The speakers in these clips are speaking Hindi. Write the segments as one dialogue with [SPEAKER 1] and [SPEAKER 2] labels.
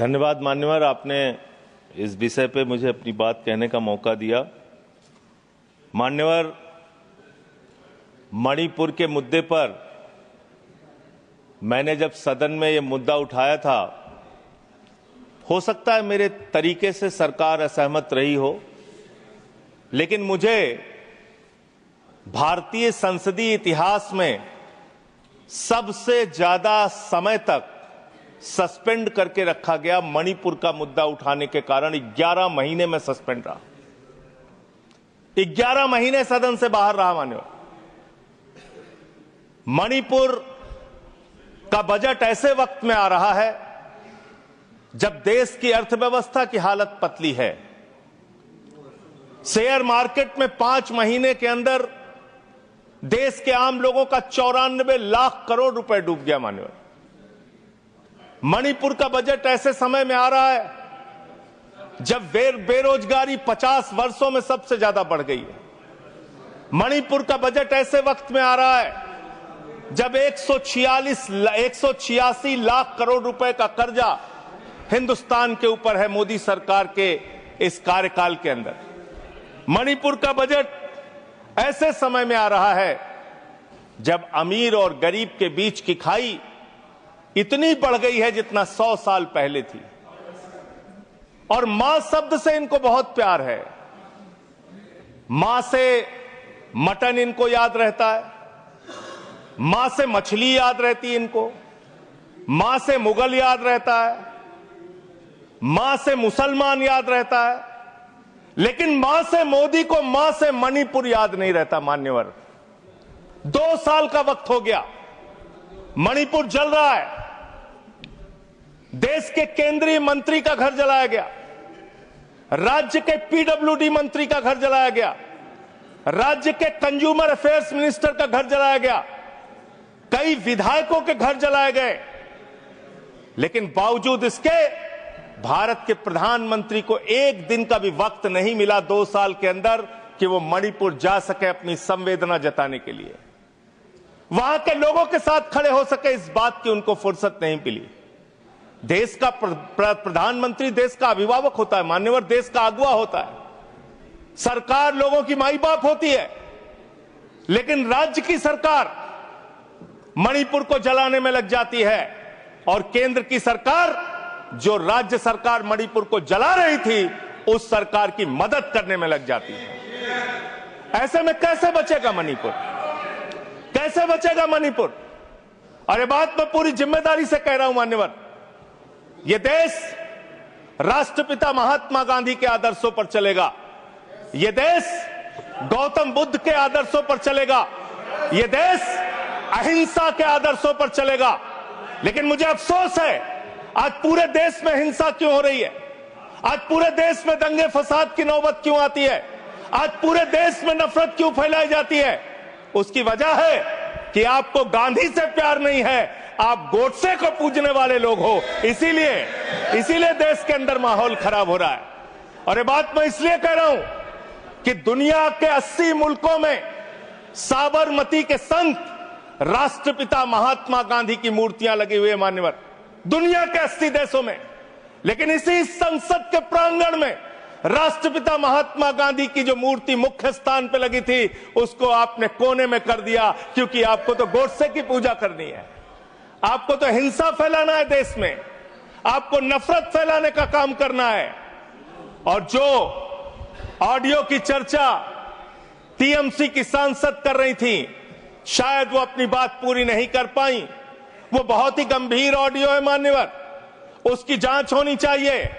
[SPEAKER 1] धन्यवाद मान्यवर, आपने इस विषय पे मुझे अपनी बात कहने का मौका दिया। मान्यवर, मणिपुर के मुद्दे पर मैंने जब सदन में ये मुद्दा उठाया था, हो सकता है मेरे तरीके से सरकार असहमत रही हो, लेकिन मुझे भारतीय संसदीय इतिहास में सबसे ज्यादा समय तक सस्पेंड करके रखा गया मणिपुर का मुद्दा उठाने के कारण 11 महीने में सस्पेंड रहा। 11 महीने सदन से बाहर रहा। मान्यवर, मणिपुर का बजट ऐसे वक्त में आ रहा है जब देश की अर्थव्यवस्था की हालत पतली है। शेयर मार्केट में 5 महीने के अंदर देश के आम लोगों का 94 लाख करोड़ रुपए डूब गया। मान्यवर, मणिपुर का बजट ऐसे समय में आ रहा है जब बेरोजगारी 50 वर्षों में सबसे ज्यादा बढ़ गई है। मणिपुर का बजट ऐसे वक्त में आ रहा है जब 186 लाख करोड़ रुपए का कर्जा हिंदुस्तान के ऊपर है मोदी सरकार के इस कार्यकाल के अंदर। मणिपुर का बजट ऐसे समय में आ रहा है जब अमीर और गरीब के बीच की खाई इतनी बढ़ गई है जितना 100 साल पहले थी। और मां शब्द से इनको बहुत प्यार है। मां से मटन इनको याद रहता है, मां से मछली याद रहती है इनको, मां से मुगल याद रहता है, मां से मुसलमान याद रहता है, लेकिन मां से मोदी को मां से मणिपुर याद नहीं रहता। मान्यवर, 2 साल का वक्त हो गया, मणिपुर जल रहा है। देश के केंद्रीय मंत्री का घर जलाया गया, राज्य के पीडब्ल्यूडी मंत्री का घर जलाया गया, राज्य के कंज्यूमर अफेयर्स मिनिस्टर का घर जलाया गया, कई विधायकों के घर जलाए गए। लेकिन बावजूद इसके भारत के प्रधानमंत्री को एक दिन का भी वक्त नहीं मिला 2 साल के अंदर कि वो मणिपुर जा सके अपनी संवेदना जताने के लिए, वहां के लोगों के साथ खड़े हो सके। इस बात की उनको फुर्सत नहीं मिली। देश का प्रधानमंत्री देश का अभिभावक होता है। मान्यवर, देश का अगुवा होता है। सरकार लोगों की माई बाप होती है, लेकिन राज्य की सरकार मणिपुर को जलाने में लग जाती है और केंद्र की सरकार, जो राज्य सरकार मणिपुर को जला रही थी, उस सरकार की मदद करने में लग जाती है। ऐसे में कैसे बचेगा मणिपुर? कैसे बचेगा मणिपुर? और ये बात मैं पूरी जिम्मेदारी से कह रहा हूं मान्यवर, ये देश राष्ट्रपिता महात्मा गांधी के आदर्शों पर चलेगा, ये देश गौतम बुद्ध के आदर्शों पर चलेगा, ये देश अहिंसा के आदर्शों पर चलेगा। लेकिन मुझे अफसोस है, आज पूरे देश में हिंसा क्यों हो रही है? आज पूरे देश में दंगे फसाद की नौबत क्यों आती है? आज पूरे देश में नफरत क्यों फैलाई जाती है? उसकी वजह है कि आपको गांधी से प्यार नहीं है, आप गोडसे को पूजने वाले लोग हो। इसीलिए देश के अंदर माहौल खराब हो रहा है। और ये बात मैं इसलिए कह रहा हूं कि दुनिया के 80 मुल्कों में साबरमती के संत राष्ट्रपिता महात्मा गांधी की मूर्तियां लगी हुई है। मान्यवर, दुनिया के 80 देशों में, लेकिन इसी संसद के प्रांगण में राष्ट्रपिता महात्मा गांधी की जो मूर्ति मुख्य स्थान पे लगी थी, उसको आपने कोने में कर दिया, क्योंकि आपको तो गोडसे की पूजा करनी है, आपको तो हिंसा फैलाना है देश में, आपको नफरत फैलाने का काम करना है। और जो ऑडियो की चर्चा टीएमसी की सांसद कर रही थी, शायद वो अपनी बात पूरी नहीं कर पाई। वो बहुत ही गंभीर ऑडियो है मान्यवर, उसकी जांच होनी चाहिए,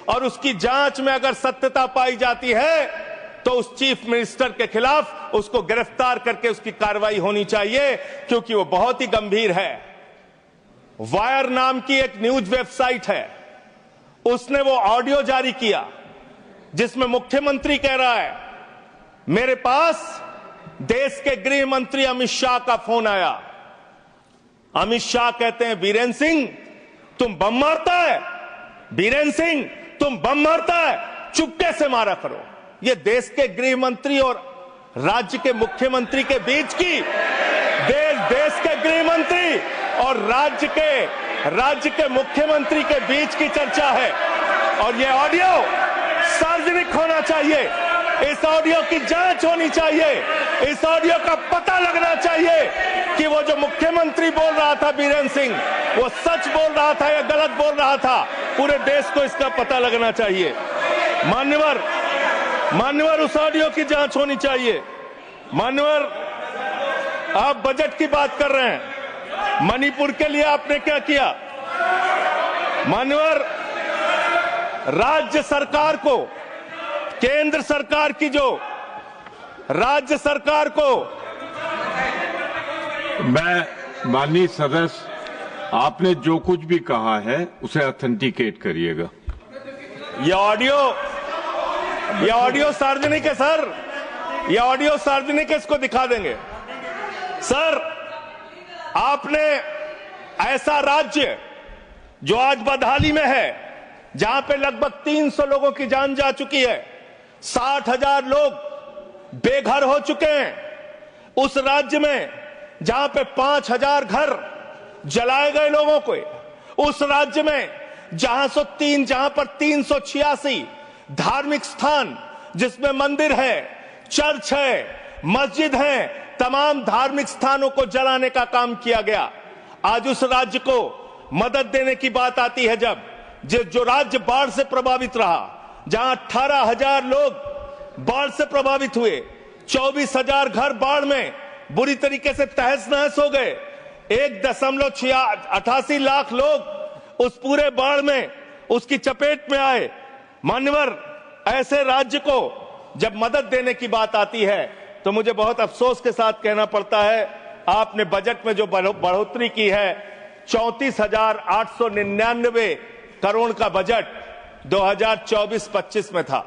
[SPEAKER 1] और उसकी जांच में अगर सत्यता पाई जाती है तो उस चीफ मिनिस्टर के खिलाफ उसको गिरफ्तार करके उसकी कार्रवाई होनी चाहिए, क्योंकि वो बहुत ही गंभीर है। वायर नाम की एक न्यूज वेबसाइट है, उसने वो ऑडियो जारी किया जिसमें मुख्यमंत्री कह रहा है, मेरे पास देश के गृह मंत्री अमित शाह का फोन आया। अमित शाह कहते हैं, बीरेन सिंह तुम बम मारता है, बीरेन सिंह तुम बम मारता है, चुपके से मारा करो। ये देश के गृह मंत्री और राज्य के मुख्यमंत्री के बीच की, देश के गृह मंत्री और राज्य के राज्य के मुख्यमंत्री के बीच की चर्चा है और ये ऑडियो सार्वजनिक होना चाहिए। इस ऑडियो की जांच होनी चाहिए। इस ऑडियो का पता लगना चाहिए कि वो जो मुख्यमंत्री बोल रहा था बीरेंद्र सिंह, वो सच बोल रहा था या गलत बोल रहा था। पूरे देश को इसका पता लगना चाहिए। मान्यवर उस ऑडियो की जांच होनी चाहिए। मान्यवर, आप बजट की बात कर रहे हैं, मणिपुर के लिए आपने क्या किया? मान्यवर, राज्य सरकार को, केंद्र सरकार की जो राज्य सरकार को,
[SPEAKER 2] मैं माननीय सदस्य, आपने जो कुछ भी कहा है उसे ऑथेंटिकेट करिएगा।
[SPEAKER 1] ये ऑडियो सार्वजनिक है सर, ये ऑडियो सार्वजनिक है, इसको दिखा देंगे। सर, आपने ऐसा राज्य जो आज बदहाली में है, जहां पे लगभग 300 लोगों की जान जा चुकी है, 60,000 लोग बेघर हो चुके हैं, उस राज्य में जहां पे 5,000 घर जलाए गए लोगों को, उस राज्य में जहां पर 386 धार्मिक स्थान, जिसमें मंदिर है, चर्च है, मस्जिद है, तमाम धार्मिक स्थानों को जलाने का काम किया गया। आज उस राज्य को मदद देने की बात आती है जब जो राज्य बाढ़ से प्रभावित रहा, जहां 18,000 लोग बाढ़ से प्रभावित हुए, 24,000 घर बाढ़ में बुरी तरीके से तहस नहस हो गए, 1.88 लाख लोग उस पूरे बाढ़ में उसकी चपेट में आए। मान्यवर, ऐसे राज्य को जब मदद देने की बात आती है तो मुझे बहुत अफसोस के साथ कहना पड़ता है, आपने बजट में जो बढ़ोतरी की है, 34,899 करोड़ का बजट 2024-25 में था,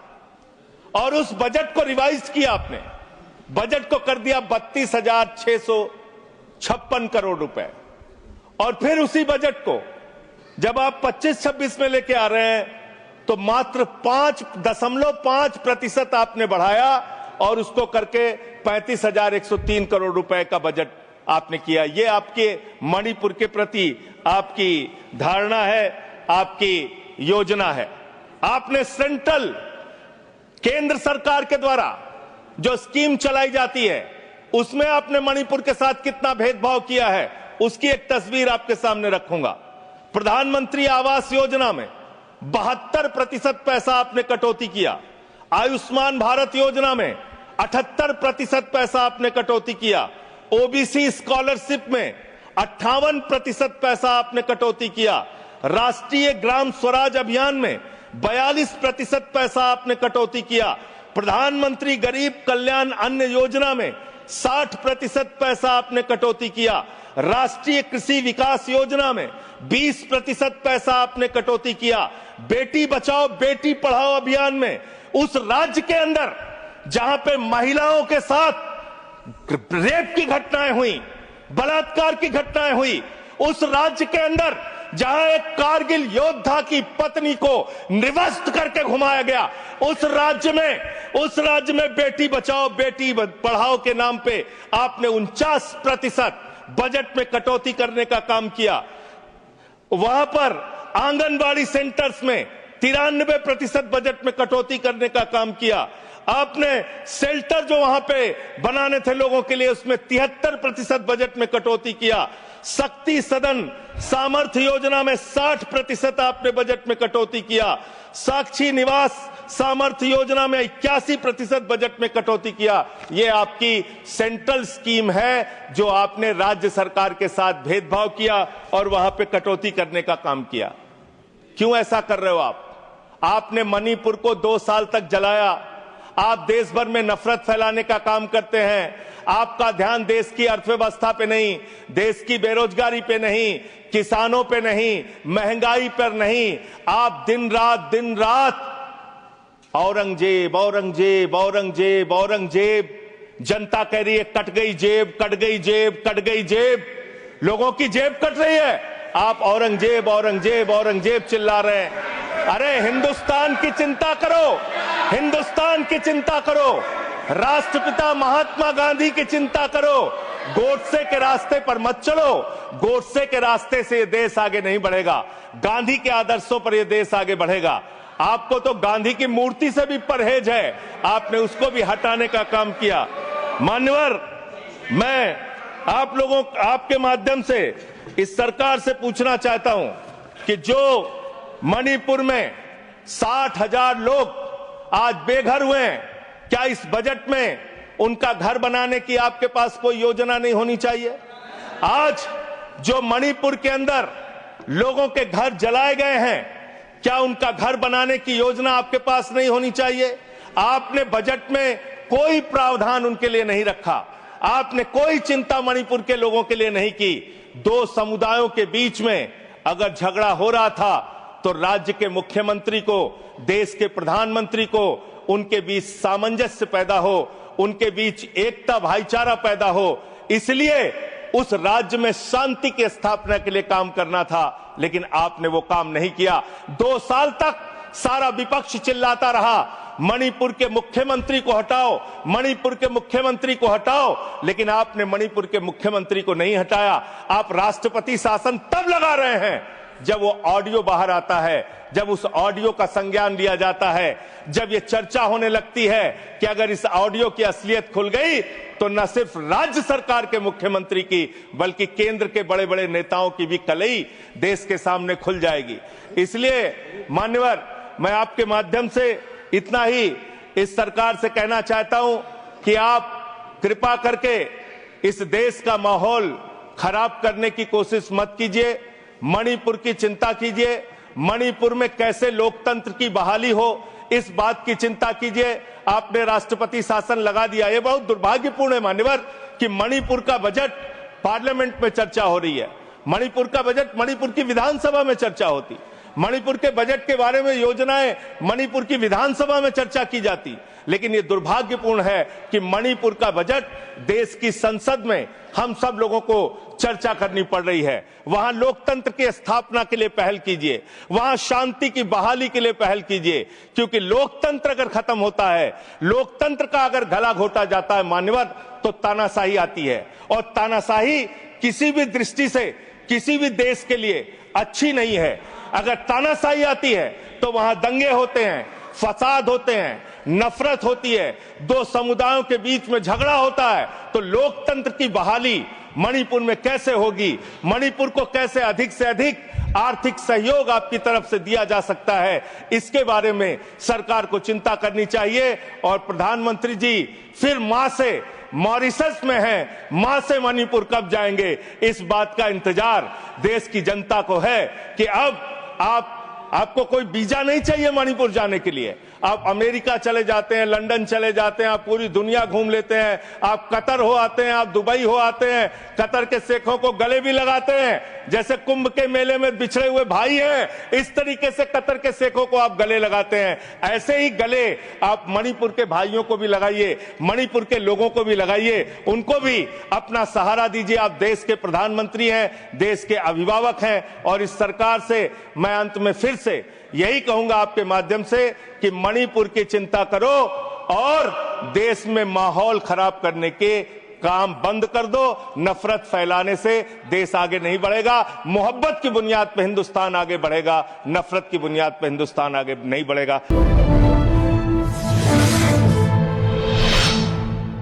[SPEAKER 1] और उस बजट को रिवाइज किया आपने, बजट को कर दिया 32,656 करोड़ रुपए। और फिर उसी बजट को जब आप 25-26 में लेके आ रहे हैं तो मात्र 5.5% आपने बढ़ाया और उसको करके 35,103 करोड़ रुपए का बजट आपने किया। ये आपके मणिपुर के प्रति आपकी धारणा है, आपकी योजना है। आपने सेंट्रल केंद्र सरकार के द्वारा जो स्कीम चलाई जाती है, उसमें आपने मणिपुर के साथ कितना भेदभाव किया है, उसकी एक तस्वीर आपके सामने रखूंगा। प्रधानमंत्री आवास योजना में 72% पैसा आपने कटौती किया। आयुष्मान भारत योजना में 78% पैसा आपने कटौती किया। ओबीसी स्कॉलरशिप में 58% पैसा आपने कटौती किया। राष्ट्रीय ग्राम स्वराज अभियान में 42% पैसा आपने कटौती किया। प्रधानमंत्री गरीब कल्याण अन्न योजना में 60% पैसा आपने कटौती किया। राष्ट्रीय कृषि विकास योजना में 20% पैसा आपने कटौती किया। बेटी बचाओ बेटी पढ़ाओ अभियान में उस राज्य के अंदर जहां पे महिलाओं के साथ रेप की घटनाएं हुई, बलात्कार की घटनाएं हुई, उस राज्य के अंदर जहां एक कारगिल योद्धा की पत्नी को निवस्त करके घुमाया गया, उस राज्य में बेटी बचाओ बेटी पढ़ाओ के नाम पे आपने 49% बजट में कटौती करने का काम किया। वहां पर आंगनबाड़ी सेंटर्स में 93% बजट में कटौती करने का काम किया। आपने शेल्टर जो वहां पे बनाने थे लोगों के लिए, उसमें 73% बजट में कटौती किया। शक्ति सदन सामर्थ्य योजना में 60% आपने बजट में कटौती किया। साक्षी निवास सामर्थ्य योजना में 81% बजट में कटौती किया। ये आपकी सेंट्रल स्कीम है जो आपने राज्य सरकार के साथ भेदभाव किया और वहां पे कटौती करने का काम किया। क्यों ऐसा कर रहे हो आप? आपने मणिपुर को 2 साल तक जलाया। आप देश भर में नफरत फैलाने का काम करते हैं। आपका ध्यान देश की अर्थव्यवस्था पे नहीं, देश की बेरोजगारी पे नहीं, किसानों पे नहीं, महंगाई पर नहीं। आप दिन रात औरंगजेब औरंगजेब औरंगजेब औरंगजेब, जनता कह रही है कट गई जेब कट गई जेब कट गई जेब, लोगों की जेब कट रही है, आप औरंगजेब औरंगजेब औरंगजेब चिल्ला रहे हैं। अरे हिंदुस्तान की चिंता करो, हिंदुस्तान की चिंता करो, राष्ट्रपिता महात्मा गांधी की चिंता करो, गोडसे के रास्ते पर मत चलो। गोडसे के रास्ते से ये देश आगे नहीं बढ़ेगा। गांधी के आदर्शों पर ये देश आगे बढ़ेगा। आपको तो गांधी की मूर्ति से भी परहेज है, आपने उसको भी हटाने का काम किया। मान्यवर, मैं आप लोगों, आपके माध्यम से इस सरकार से पूछना चाहता हूं कि जो मणिपुर में 60,000 लोग आज बेघर हुए हैं, क्या इस बजट में उनका घर बनाने की आपके पास कोई योजना नहीं होनी चाहिए? आज जो मणिपुर के अंदर लोगों के घर जलाए गए हैं, क्या उनका घर बनाने की योजना आपके पास नहीं होनी चाहिए? आपने बजट में कोई प्रावधान उनके लिए नहीं रखा। आपने कोई चिंता मणिपुर के लोगों के लिए नहीं की। दो समुदायों के बीच में अगर झगड़ा हो रहा था तो राज्य के मुख्यमंत्री को, देश के प्रधानमंत्री को उनके बीच सामंजस्य पैदा हो, उनके बीच एकता भाईचारा पैदा हो, इसलिए उस राज्य में शांति की स्थापना के लिए काम करना था, लेकिन आपने वो काम नहीं किया। 2 साल तक सारा विपक्ष चिल्लाता रहा, मणिपुर के मुख्यमंत्री को हटाओ, मणिपुर के मुख्यमंत्री को हटाओ, लेकिन आपने मणिपुर के मुख्यमंत्री को नहीं हटाया। आप राष्ट्रपति शासन तब लगा रहे हैं जब वो ऑडियो बाहर आता है, जब उस ऑडियो का संज्ञान लिया जाता है, जब ये चर्चा होने लगती है कि अगर इस ऑडियो की असलियत खुल गई तो न सिर्फ राज्य सरकार के मुख्यमंत्री की बल्कि केंद्र के बड़े बड़े नेताओं की भी कलई देश के सामने खुल जाएगी। इसलिए मान्यवर, मैं आपके माध्यम से इतना ही इस सरकार से कहना चाहता हूं कि आप कृपा करके इस देश का माहौल खराब करने की कोशिश मत कीजिए। मणिपुर की चिंता कीजिए, मणिपुर में कैसे लोकतंत्र की बहाली हो इस बात की चिंता कीजिए। आपने राष्ट्रपति शासन लगा दिया, ये बहुत दुर्भाग्यपूर्ण है मान्यवर कि मणिपुर का बजट पार्लियामेंट में चर्चा हो रही है। मणिपुर का बजट मणिपुर की विधानसभा में चर्चा होती, मणिपुर के बजट के बारे में योजनाएं मणिपुर की विधानसभा में चर्चा की जाती, लेकिन ये दुर्भाग्यपूर्ण है कि मणिपुर का बजट देश की संसद में हम सब लोगों को चर्चा करनी पड़ रही है। वहां लोकतंत्र की स्थापना के लिए पहल कीजिए, वहां शांति की बहाली के लिए पहल कीजिए, क्योंकि लोकतंत्र अगर खत्म होता है, लोकतंत्र का अगर गला घोटा जाता है मान्यवर, तो तानाशाही आती है, और तानाशाही किसी भी दृष्टि से किसी भी देश के लिए अच्छी नहीं है। अगर तानाशाही आती है तो वहां दंगे होते हैं, फसाद होते हैं, नफरत होती है, दो समुदायों के बीच में झगड़ा होता है, तो लोकतंत्र की बहाली मणिपुर में कैसे होगी? मणिपुर को कैसे अधिक से अधिक आर्थिक सहयोग आपकी तरफ से दिया जा सकता है, इसके बारे में सरकार को चिंता करनी चाहिए। और प्रधानमंत्री जी फिर मां से मॉरिशस में हैं, मां से मणिपुर कब जाएंगे, इस बात का इंतजार देश की जनता को है कि अब आपको कोई वीजा नहीं चाहिए मणिपुर जाने के लिए। आप अमेरिका चले जाते हैं, लंदन चले जाते हैं, आप पूरी दुनिया घूम लेते हैं, आप कतर हो आते हैं, आप दुबई हो आते हैं, कतर के शेखों को गले भी लगाते हैं, जैसे कुंभ के मेले में बिछड़े हुए भाई हैं, इस तरीके से कतर के शेखों को आप गले लगाते हैं। ऐसे ही गले आप मणिपुर के भाइयों को भी लगाइए, मणिपुर के लोगों को भी लगाइए, उनको भी अपना सहारा दीजिए। आप देश के प्रधानमंत्री हैं, देश के अभिभावक हैं, और इस सरकार से मैं अंत में फिर से यही कहूंगा आपके माध्यम से कि मणिपुर की चिंता करो और देश में माहौल खराब करने के काम बंद कर दो। नफरत फैलाने से देश आगे नहीं बढ़ेगा। मोहब्बत की बुनियाद पर हिंदुस्तान आगे बढ़ेगा, नफरत की बुनियाद पर हिंदुस्तान आगे नहीं बढ़ेगा।